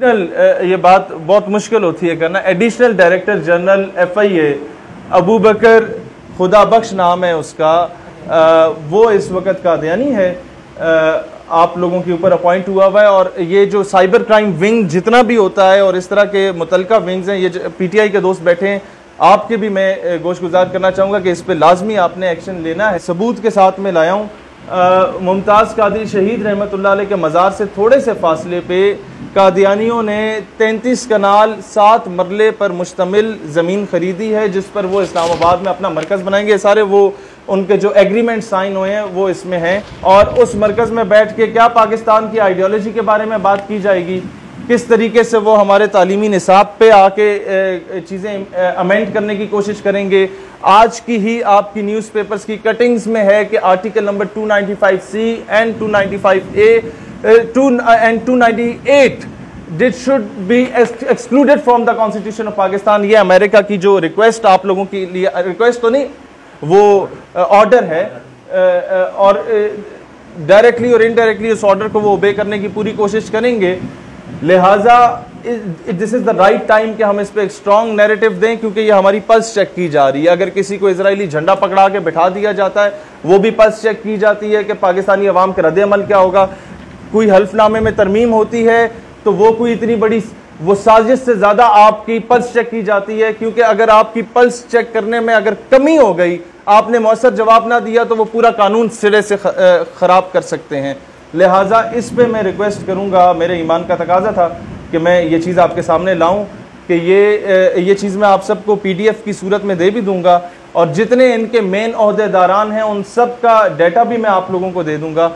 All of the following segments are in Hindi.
ये बात बहुत मुश्किल होती है करना। Additional director general FIA Abu Bakar Khuda Bakhsh नाम है उसका, वो इस वक्त कादियानी है, आप लोगों के ऊपर अपॉइंट हुआ हुआ है। और ये जो साइबर क्राइम विंग जितना भी होता है और इस तरह के मुतलका विंग्स हैं, ये PTI के दोस्त बैठे हैं, आपके भी मैं गोशगुजार करना चाहूँगा कि इस पे लाजमी आपने एक्शन लेना है। सबूत के साथ में लाया हूँ, मुमताज़ कादरी शहीद रहमतुल्लाह अलैह के मज़ार से थोड़े से फासले पे कादियानियों ने 33 कनाल 7 मरले पर मुश्तमिल ज़मीन ख़रीदी है, जिस पर वो इस्लामाबाद में अपना मरकज़ बनाएंगे। सारे वो उनके जो एग्रीमेंट साइन हुए हैं वो इसमें हैं। और उस मरकज़ में बैठ के क्या पाकिस्तान की आइडियोलॉजी के बारे में बात की जाएगी, किस तरीके से वो हमारे तालीमी निसाब पे आके चीज़ें अमेंड करने की कोशिश करेंगे। आज की ही आपकी न्यूज़पेपर्स की कटिंग्स में है कि article number 295C and 295A and 298 this should be excluded from the constitution of Pakistan. ये अमेरिका की जो रिक्वेस्ट आप लोगों के लिए, रिक्वेस्ट तो नहीं, वो ऑर्डर है, और डायरेक्टली और इनडायरेक्टली उस ऑर्डर को वो ओबे करने की पूरी कोशिश करेंगे। लिहाजा this is the right time कि हम इस पे एक स्ट्रॉन्ग नैरेटिव दें, क्योंकि ये हमारी पल्स चेक की जा रही है। अगर किसी को इजरायली झंडा पकड़ा के बिठा दिया जाता है, वो भी पल्स चेक की जाती है कि पाकिस्तानी अवाम का रद्द-ए-अमल क्या होगा। कोई हल्फनामे में तरमीम होती है तो वो कोई इतनी बड़ी वो साजिश से ज्यादा आपकी पल्स चेक की जाती है, क्योंकि अगर आपकी पल्स चेक करने में अगर कमी हो गई, आपने मौसर जवाब ना दिया, तो वो पूरा कानून सिरे से खराब कर सकते हैं। लिहाजा इस पे मैं रिक्वेस्ट करूंगा, मेरे ईमान का तकाजा था कि मैं ये चीज़ आपके सामने लाऊं कि ये चीज़ मैं आप सबको PDF की सूरत में दे भी दूंगा, और जितने इनके मेन ओहदेदारान हैं उन सब का डाटा भी मैं आप लोगों को दे दूंगा।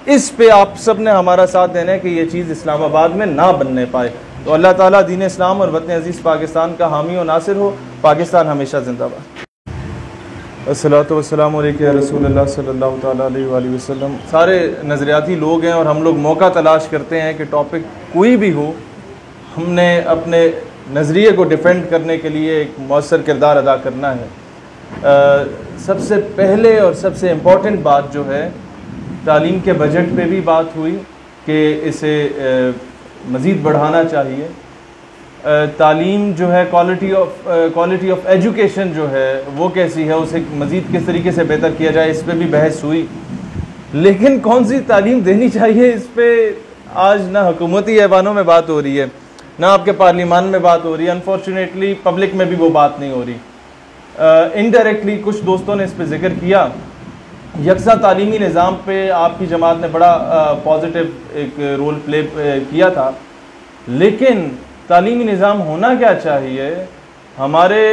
इस पे आप सब ने हमारा साथ देना है कि ये चीज़ इस्लामाबाद में ना बनने पाए। तो अल्लाह ताला दीन इस्लाम और वतन अजीज़ पाकिस्तान का हामी और नासिर हो। पाकिस्तान हमेशा जिंदाबाद। अस्सलातु वस्सलामु अलैका या रसूलल्लाह सल्लल्लाहु तआला अलैहि वसल्लम। सारे नज़रियाती लोग हैं और हम लोग मौका तलाश करते हैं कि टॉपिक कोई भी हो, हमने अपने नज़रिए को डिफेंड करने के लिए एक मौसर किरदार अदा करना है। सबसे पहले और सबसे इम्पॉर्टेंट बात जो है, तालीम के बजट पे भी बात हुई कि इसे मज़ीद बढ़ाना चाहिए। तालीम जो है, क्वालिटी ऑफ एजुकेशन जो है वो कैसी है, उसे मज़ीद किस तरीके से बेहतर किया जाए, इस पर भी बहस हुई। लेकिन कौन सी तालीम देनी चाहिए, इस पर आज ना हुकूमती ऐवानों में बात हो रही है, ना आपके पार्लियामान में बात हो रही है। अनफॉर्चुनेटली पब्लिक में भी वो बात नहीं हो रही। इनडायरेक्टली कुछ दोस्तों ने इस पर जिक्र किया। यकसा तालीमी निज़ाम पे आपकी जमात ने बड़ा पॉजिटिव एक रोल प्ले किया था, लेकिन तालीमी निज़ाम होना क्या चाहिए। हमारे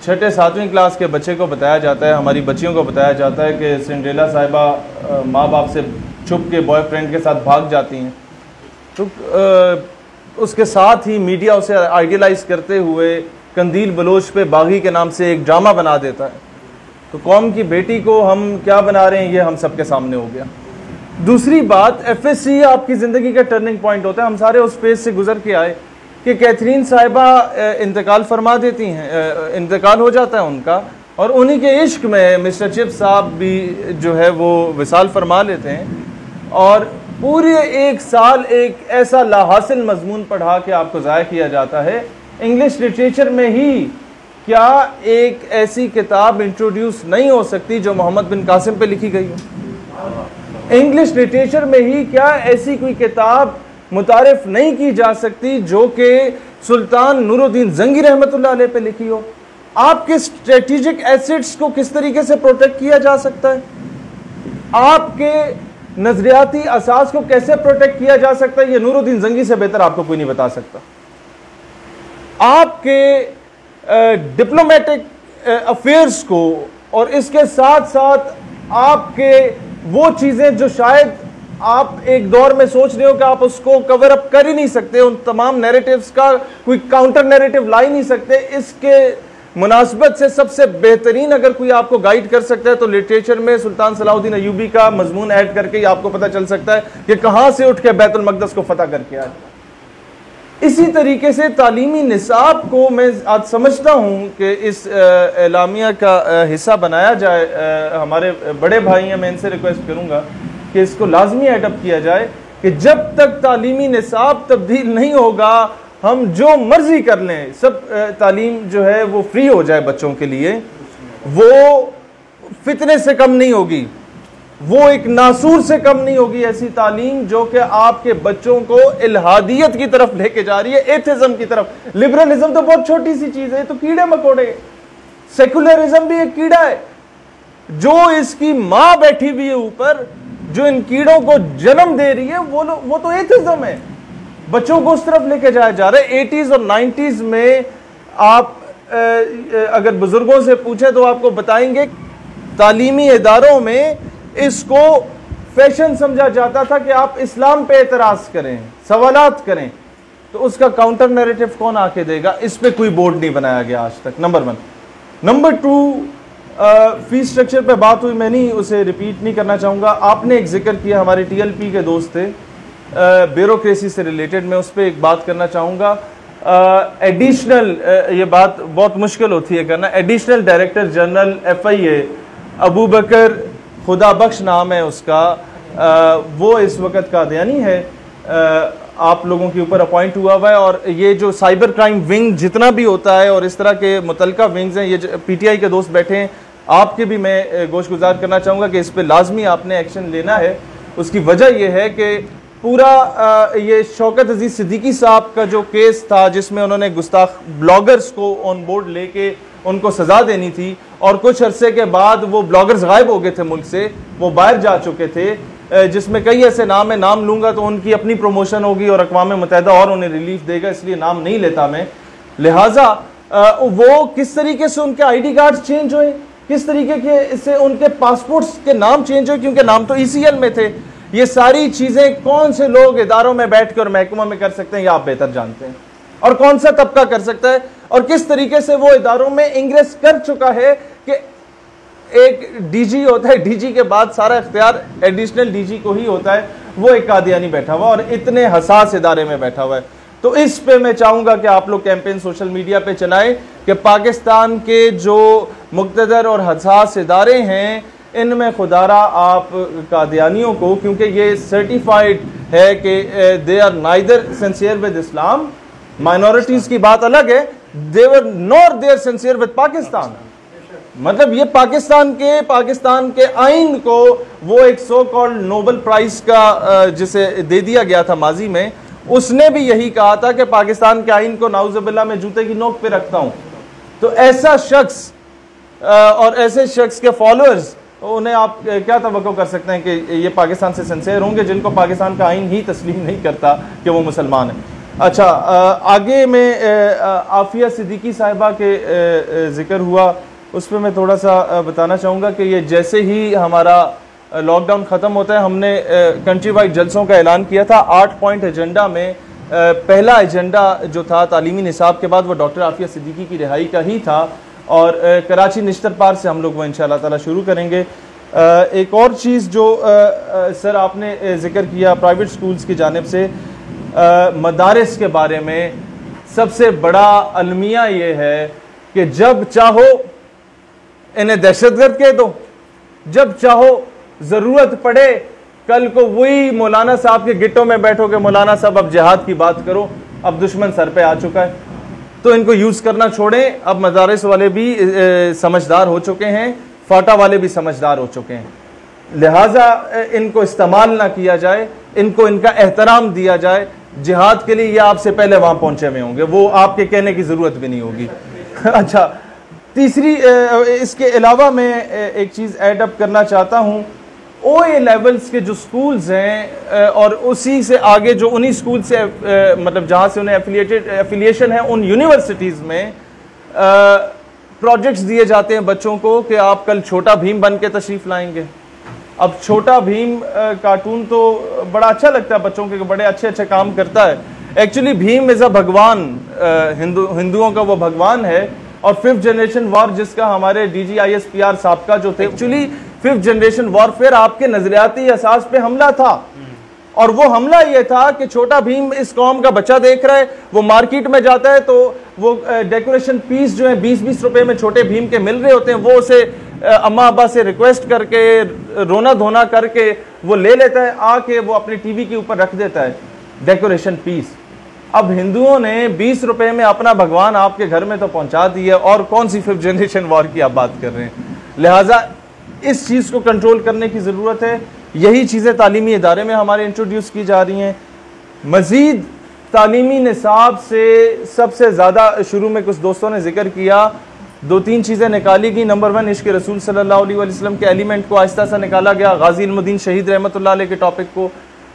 6ठी 7वीं क्लास के बच्चे को बताया जाता है, हमारी बच्चियों को बताया जाता है कि सिंड्रेला साहिबा माँ बाप से छुप के बॉयफ्रेंड के साथ भाग जाती हैं। तो उसके साथ ही मीडिया उसे आइडियलाइज़ करते हुए कंदील बलोच पे बागी के नाम से एक ड्रामा बना देता है। तो कौम की बेटी को हम क्या बना रहे हैं, ये हम सबके सामने हो गया। दूसरी बात, FSC आपकी ज़िंदगी का टर्निंग पॉइंट होता है। हम सारे उस फेज से गुजर के आए कि कैथरीन साहिबा इंतकाल फरमा देती हैं, इंतकाल हो जाता है उनका, और उन्हीं के इश्क में मिस्टर चिप साहब भी जो है वो विसाल फरमा लेते हैं। और पूरे 1 साल एक ऐसा लाहासिल मजमून पढ़ा के आपको ज़ाया किया जाता है। इंग्लिश लिटरेचर में ही क्या एक ऐसी किताब इंट्रोड्यूस नहीं हो सकती जो मोहम्मद बिन कासिम पे लिखी गई हो। इंग्लिश लिटरेचर में ही क्या ऐसी कोई किताब मुतारिफ नहीं की जा सकती जो कि सुल्तान नूरुद्दीन जंगी रहमतुल्लाह अलैह पे लिखी हो। आपके स्ट्रेटेजिक एसेट्स को किस तरीके से प्रोटेक्ट किया जा सकता है, आपके नजरियाती असास को कैसे प्रोटेक्ट किया जा सकता है, ये नूरुद्दीन जंगी से बेहतर आपको कोई नहीं बता सकता। आपके डिप्लोमेटिक अफेयर्स को, और इसके साथ साथ आपके वो चीज़ें जो शायद आप एक दौर में सोच रहे हो कि आप उसको कवर अप कर ही नहीं सकते, उन तमाम नैरेटिव्स का कोई काउंटर नैरेटिव ला ही नहीं सकते, इसके मुनासबत से सबसे बेहतरीन अगर कोई आपको गाइड कर सकता है तो लिटरेचर में सुल्तान सलाहुद्दीन अय्यूबी का मजमून ऐड करके ही आपको पता चल सकता है कि कहाँ से उठ के बैतुल मक़दस को फतह करके आए। इसी तरीके से तालीमी निसाब को मैं आज समझता हूँ कि इस एलामिया का हिस्सा बनाया जाए। हमारे बड़े भाई हैं, मैं इनसे रिक्वेस्ट करूँगा कि इसको लाजमी एडप्ट किया जाए कि जब तक तालीमी निसाब तब्दील नहीं होगा हम जो मर्जी कर लें, सब तालीम जो है वो फ्री हो जाए बच्चों के लिए, वो फितने से कम नहीं होगी, वो एक नासूर से कम नहीं होगी। ऐसी तालीम जो कि आपके बच्चों को इल्हादियत की तरफ लेके जा रही है, एथिज्म की तरफ। लिबरलिज्म तो बहुत छोटी सी चीज है, तो कीड़े मकोड़े। सेकुलरिज्म भी एक कीड़ा है, जो इसकी मां बैठी हुई है ऊपर, जो इन कीड़ों को जन्म दे रही है, वो तो एथिज्म है। बच्चों को उस तरफ लेके जाया जा रहा है। 80s और 90s में आप अगर बुजुर्गों से पूछे तो आपको बताएंगे तालीमी इदारों में इसको फैशन समझा जाता था कि आप इस्लाम पे एतराज करें, सवालात करें, तो उसका काउंटर नैरेटिव कौन आके देगा? इस पे कोई बोर्ड नहीं बनाया गया आज तक, नंबर 1। नंबर 2, फीस स्ट्रक्चर पे बात हुई, मैं नहीं उसे रिपीट नहीं करना चाहूँगा। आपने एक जिक्र किया, हमारे TLP के दोस्त थे, ब्यूरोक्रेसी से रिलेटेड, मैं उस पर एक बात करना चाहूँगा। एडिशनल ये बात बहुत मुश्किल होती है करना, additional director general FIA Abu Bakar Khuda Bakhsh नाम है उसका, वो इस वक्त कादियानी है, आप लोगों के ऊपर अपॉइंट हुआ हुआ है। और ये जो साइबर क्राइम विंग जितना भी होता है और इस तरह के मुतलका विंग्स हैं, ये PTI के दोस्त बैठे हैं, आपके भी मैं गोशगुजार करना चाहूँगा कि इस पर लाजमी आपने एक्शन लेना है। उसकी वजह यह है कि पूरा ये शौकत अजीज सिद्दीकी साहब का जो केस था, जिसमें उन्होंने गुस्ताख ब्लॉगर्स को ऑन बोर्ड लेके उनको सजा देनी थी, और कुछ अरसे के बाद वो ब्लॉगर्स गायब हो गए थे मुल्क से, वो बाहर जा चुके थे, जिसमें कई ऐसे नाम है, नाम लूंगा तो उनकी अपनी प्रमोशन होगी और अक़वाम मुत्तहिदा और उन्हें रिलीफ देगा, इसलिए नाम नहीं लेता मैं। लिहाजा वो किस तरीके से उनके ID कार्ड चेंज हुए, किस तरीके से उनके पासपोर्ट्स के नाम चेंज हुए, क्योंकि नाम तो ECL में थे। ये सारी चीजें कौन से लोग इदारों में बैठ कर महकमा में कर सकते हैं, ये आप बेहतर जानते हैं, और कौन सा तबका कर सकता है, और किस तरीके से वो इदारों में इंग्रेस कर चुका है कि एक DG होता है, DG के बाद सारा इख्तियार एडिशनल DG को ही होता है, वो एक कादियानी बैठा हुआ और इतने हसास इदारे में बैठा हुआ है। तो इस पे मैं चाहूंगा कि आप लोग कैंपेन सोशल मीडिया पे चलाएं कि पाकिस्तान के जो मुक़्तदर और हसास इदारे हैं, इनमें खुदारा आप कादियानियों को, क्योंकि ये सर्टिफाइड है कि they are neither sincere with Islam, minorities की बात अलग है, they were not there sincere with Pakistan. मतलब ये पाकिस्तान के आइन को वो एक सो कॉल्ड नोबल प्राइज का जिसे दे दिया गया था माजी में, उसने भी यही कहा था कि पाकिस्तान के आइन को नाउज़ुबिल्लाह मैं जूते की नोक पे रखता हूं। तो ऐसा शख्स और ऐसे शख्स के फॉलोअर्स, उन्हें आप क्या तवक्को कर सकते हैं कि ये पाकिस्तान से सिंसियर होंगे, जिनको पाकिस्तान का आइन ही तस्लीम नहीं करता कि वो मुसलमान है। अच्छा, आगे में आफिया सिद्दीकी साहिबा के जिक्र हुआ, उस पर मैं थोड़ा सा बताना चाहूँगा कि ये जैसे ही हमारा लॉकडाउन ख़त्म होता है, हमने कंट्री वाइड जलसों का ऐलान किया था। 8 पॉइंट एजेंडा में पहला एजेंडा जो था तालीमी निसाब के बाद, वो डॉक्टर आफिया सिद्दीकी की रिहाई का ही था, और कराची निश्तर पार से हम लोग वो इंशाअल्लाह ताला शुरू करेंगे। एक और चीज़ जो सर आपने जिक्र किया प्राइवेट स्कूल्स की जानिब से, मदारिस के बारे में सबसे बड़ा अलमिया ये है कि जब चाहो इन्हें दहशतगर्द कह दो, जब चाहो ज़रूरत पड़े कल को वही मौलाना साहब के गिट्टों में बैठो कि मौलाना साहब अब जिहाद की बात करो, अब दुश्मन सर पे आ चुका है, तो इनको यूज़ करना छोड़ें। अब मदारिस वाले भी समझदार हो चुके हैं, फाटा वाले भी समझदार हो चुके हैं, लिहाजा इनको इस्तेमाल ना किया जाए, इनको इनका एहतराम दिया जाए। जिहाद के लिए ये आपसे पहले वहाँ पहुँचे हुए होंगे, वो आपके कहने की ज़रूरत भी नहीं होगी। अच्छा, तीसरी इसके अलावा मैं एक चीज़ ऐड अप करना चाहता हूँ, OA लेवल्स के जो स्कूल्स हैं और उसी से आगे जो उन्हीं स्कूल से मतलब जहाँ से उन्हें एफिलिएशन है, उन यूनिवर्सिटीज़ में प्रोजेक्ट्स दिए जाते हैं बच्चों को कि आप कल छोटा भीम बन के तशरीफ़ लाएंगे। अब छोटा भीम कार्टून तो बड़ा अच्छा लगता है बच्चों के, बड़े अच्छे अच्छे काम करता है। एक्चुअली भीम इज़ अ भगवान, हिंदुओं का वो भगवान है, और 5th जनरेशन वॉर जिसका हमारे DGISPR साहब का जो थे, एक्चुअली 5th जनरेशन वॉरफेयर आपके नजरियाती असास पे हमला था, और वो हमला ये था कि छोटा भीम इस कौम का बच्चा देख रहा है, वो मार्केट में जाता है तो वो डेकोरेशन पीस जो है 20-20 रुपए में छोटे भीम के मिल रहे होते हैं, वो उसे अम्मा अब्बा से रिक्वेस्ट करके रोना धोना करके वो ले लेता है, आके वो अपने टीवी के ऊपर रख देता है डेकोरेशन पीस। अब हिंदुओं ने 20 रुपए में अपना भगवान आपके घर में तो पहुंचा दिया, और कौन सी 5th जनरेशन वॉर की आप बात कर रहे हैं। लिहाजा इस चीज़ को कंट्रोल करने की ज़रूरत है। यही चीज़ें तालीमी इदारे में हमारे इंट्रोड्यूस की जा रही हैं। मज़ीद तालीमी निसाब से सबसे ज़्यादा शुरू में कुछ दोस्तों ने जिक्र किया, 2-3 चीज़ें निकाली गई। नंबर 1, इश्क़ रसूल सल्लल्लाहु अलैहि वसल्लम के एलिमेंट को आहिस्ता सा निकाला गया, गाजी इल्मुद्दीन शहीद रहमतुल्लाह अलैह के टॉपिक को।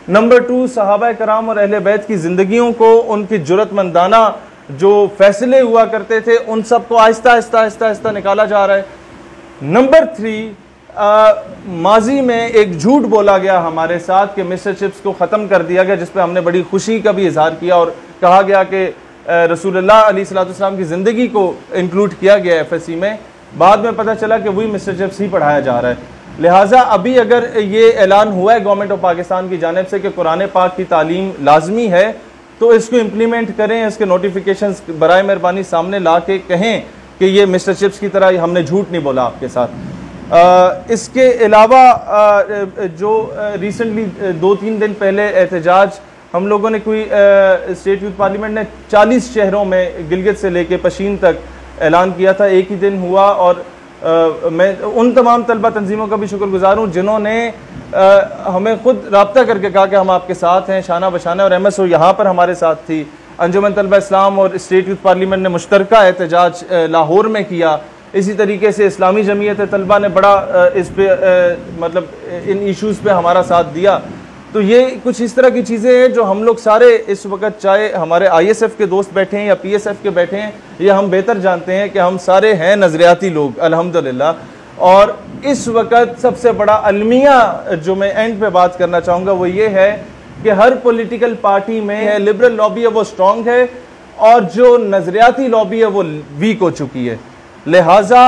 नंबर 2, सहाबा कराम और अहले बैत की ज़िंदगियों को, उनकी जुर्रतमंदाना जो फैसले हुआ करते थे, उन सब को आहिस्ता आहिस्ता आहिस्ता आहिस्ता निकाला जा रहा है। नंबर 3, माजी में एक झूठ बोला गया हमारे साथ कि मिस्टर चिप्स को ख़त्म कर दिया गया, जिस पे हमने बड़ी खुशी का भी इजहार किया और कहा गया कि रसूलुल्लाह अलैहिस्सलाम की ज़िंदगी को इंक्लूड किया गया FSC में। बाद में पता चला कि वही मिस्टर चिप्स ही पढ़ाया जा रहा है। लिहाजा अभी अगर ये ऐलान हुआ है गवर्नमेंट ऑफ पाकिस्तान की जानिब से कि कुरान पाक की तालीम लाजमी है, तो इसको इम्प्लीमेंट करें, इसके नोटिफिकेशंस बराए मेहरबानी सामने ला के कहें कि ये मिस्टर चिप्स की तरह हमने झूठ नहीं बोला आपके साथ। इसके अलावा जो रिसेंटली 2-3 दिन पहले एहतजाज हम लोगों ने कोई स्टेट यूथ पार्लियामेंट ने 40 शहरों में गिलगित से लेके पशीन तक ऐलान किया था, एक ही दिन हुआ। और मैं उन तमाम तलबा तंजीमों का भी शुक्रगुजार हूँ जिन्होंने हमें खुद रब्ता करके कहा कि हम आपके साथ हैं, शाना बशाना। और MSO यहाँ पर हमारे साथ थी, अंजुमन तलबा इस्लाम और स्टेट यूथ पार्लियामेंट ने मुश्तरका एहतजाज लाहौर में किया। इसी तरीके से इस्लामी जमीयत तलबा ने बड़ा इस पे मतलब इन इश्यूज़ पे हमारा साथ दिया। तो ये कुछ इस तरह की चीज़ें हैं जो हम लोग सारे इस वक्त, चाहे हमारे ISF के दोस्त बैठे हैं या PSF के बैठे हैं, ये हम बेहतर जानते हैं कि हम सारे हैं नज़रियाती लोग अल्हम्दुलिल्लाह। और इस वक्त सबसे बड़ा अलमिया जो मैं एंड पे बात करना चाहूँगा वो ये है कि हर पॉलिटिकल पार्टी में है, लिबरल लॉबी है वो स्ट्रॉन्ग है, और जो नज़रियाती लॉबी है वो वीक हो चुकी है। लिहाजा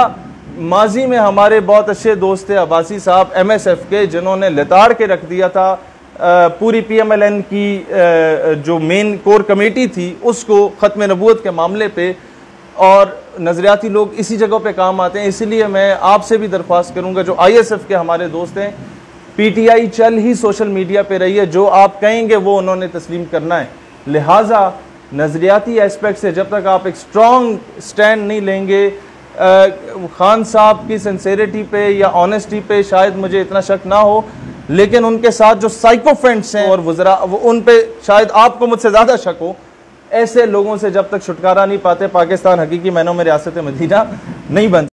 माजी में हमारे बहुत अच्छे दोस्त थे अब्बासी साहब MSF के, जिन्होंने लिताड़ के रख दिया था पूरी PMLN की जो मेन कोर कमेटी थी उसको ख़त्म नबूवत के मामले पे। और नज़रियाती लोग इसी जगह पे काम आते हैं, इसीलिए मैं आपसे भी दरख्वास्त करूँगा जो ISF के हमारे दोस्त हैं, PTI चल ही सोशल मीडिया पे रही है, जो आप कहेंगे वो उन्होंने तस्लीम करना है। लिहाजा नज़रियाती एस्पेक्ट से जब तक आप एक स्ट्रॉन्ग स्टैंड नहीं लेंगे, खान साहब की सिंसेरिटी पे या ऑनेस्टी पे शायद मुझे इतना शक ना हो, लेकिन उनके साथ जो साइकोफेंट्स हैं और वज़रा, वो उन पे शायद आपको मुझसे ज़्यादा शक हो। ऐसे लोगों से जब तक छुटकारा नहीं पाते, पाकिस्तान हकीकी मायनों में रियासत मदीना नहीं बनती।